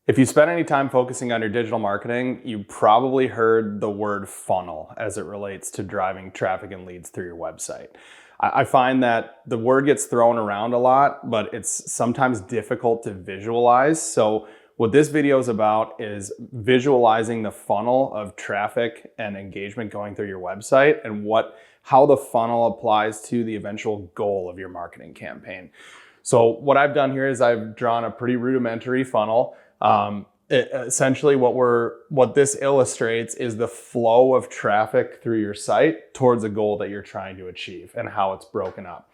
If you spend any time focusing on your digital marketing, you probably heard the word funnel as it relates to driving traffic and leads through your website. I find that the word gets thrown around a lot, but it's sometimes difficult to visualize. So what this video is about is visualizing the funnel of traffic and engagement going through your website and how the funnel applies to the eventual goal of your marketing campaign. So what I've done here is I've drawn a pretty rudimentary funnel. Essentially what this illustrates is the flow of traffic through your site towards a goal that you're trying to achieve and how it's broken up.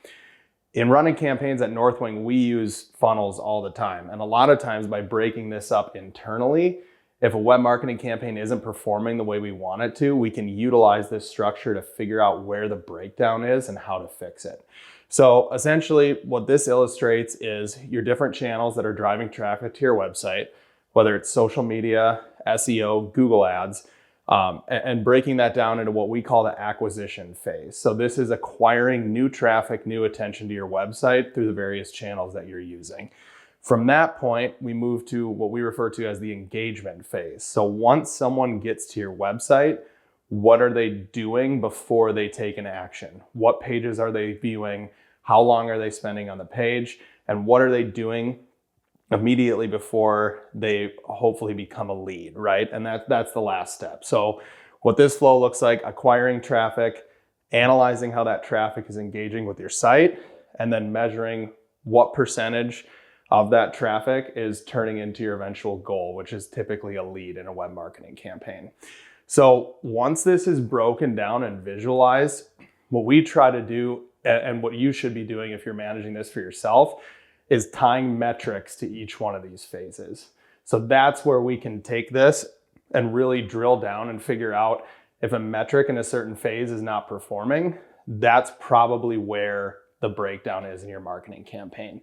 In running campaigns at Northwing, we use funnels all the time. And a lot of times by breaking this up internally, if a web marketing campaign isn't performing the way we want it to, we can utilize this structure to figure out where the breakdown is and how to fix it. So essentially what this illustrates is your different channels that are driving traffic to your website, whether it's social media, SEO, Google Ads, and breaking that down into what we call the acquisition phase. So this is acquiring new traffic, new attention to your website through the various channels that you're using. From that point, we move to what we refer to as the engagement phase. So once someone gets to your website, what are they doing before they take an action? What pages are they viewing? How long are they spending on the page? And what are they doing immediately before they hopefully become a lead, right? And that's the last step. So what this flow looks like: acquiring traffic, analyzing how that traffic is engaging with your site, and then measuring what percentage of that traffic is turning into your eventual goal, which is typically a lead in a web marketing campaign. So once this is broken down and visualized, what we try to do, and what you should be doing if you're managing this for yourself, is tying metrics to each one of these phases. So that's where we can take this and really drill down and figure out if a metric in a certain phase is not performing. That's probably where the breakdown is in your marketing campaign.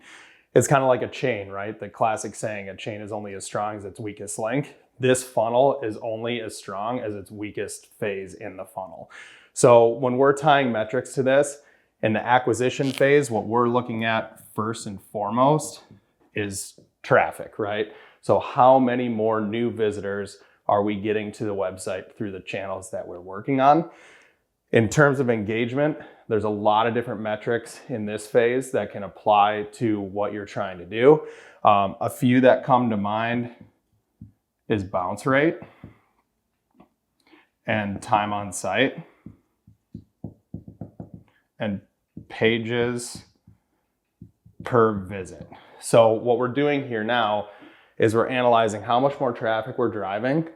It's kind of like a chain, right? The classic saying, a chain is only as strong as its weakest link. This funnel is only as strong as its weakest phase in the funnel. So when we're tying metrics to this, in the acquisition phase, what we're looking at first and foremost is traffic, right? So how many more new visitors are we getting to the website through the channels that we're working on? In terms of engagement, there's a lot of different metrics in this phase that can apply to what you're trying to do. A few that come to mind is bounce rate and time on site and pages per visit. So what we're doing here now is we're analyzing how much more traffic we're driving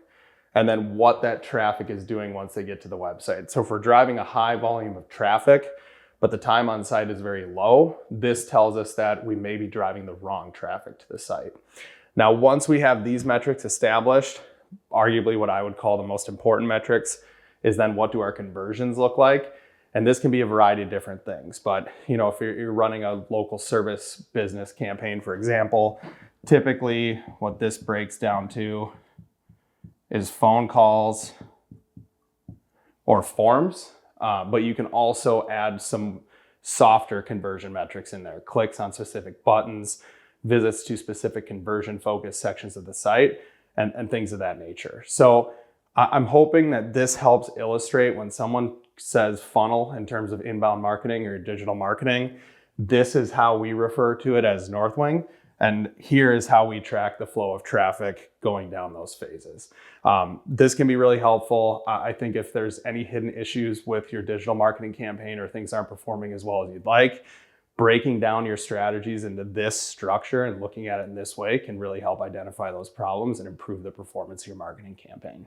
and then what that traffic is doing once they get to the website. So if we're driving a high volume of traffic, but the time on site is very low, this tells us that we may be driving the wrong traffic to the site. Now, once we have these metrics established, arguably what I would call the most important metrics is then what do our conversions look like? And this can be a variety of different things. But if you're running a local service business campaign, for example, typically what this breaks down to is phone calls or forms. But you can also add some softer conversion metrics in there: clicks on specific buttons, visits to specific conversion focused sections of the site, and things of that nature. So I'm hoping that this helps illustrate when someone says funnel in terms of inbound marketing or digital marketing, this is how we refer to it as Northwing. And here is how we track the flow of traffic going down those phases. This can be really helpful. I think if there's any hidden issues with your digital marketing campaign or things aren't performing as well as you'd like, breaking down your strategies into this structure and looking at it in this way can really help identify those problems and improve the performance of your marketing campaign.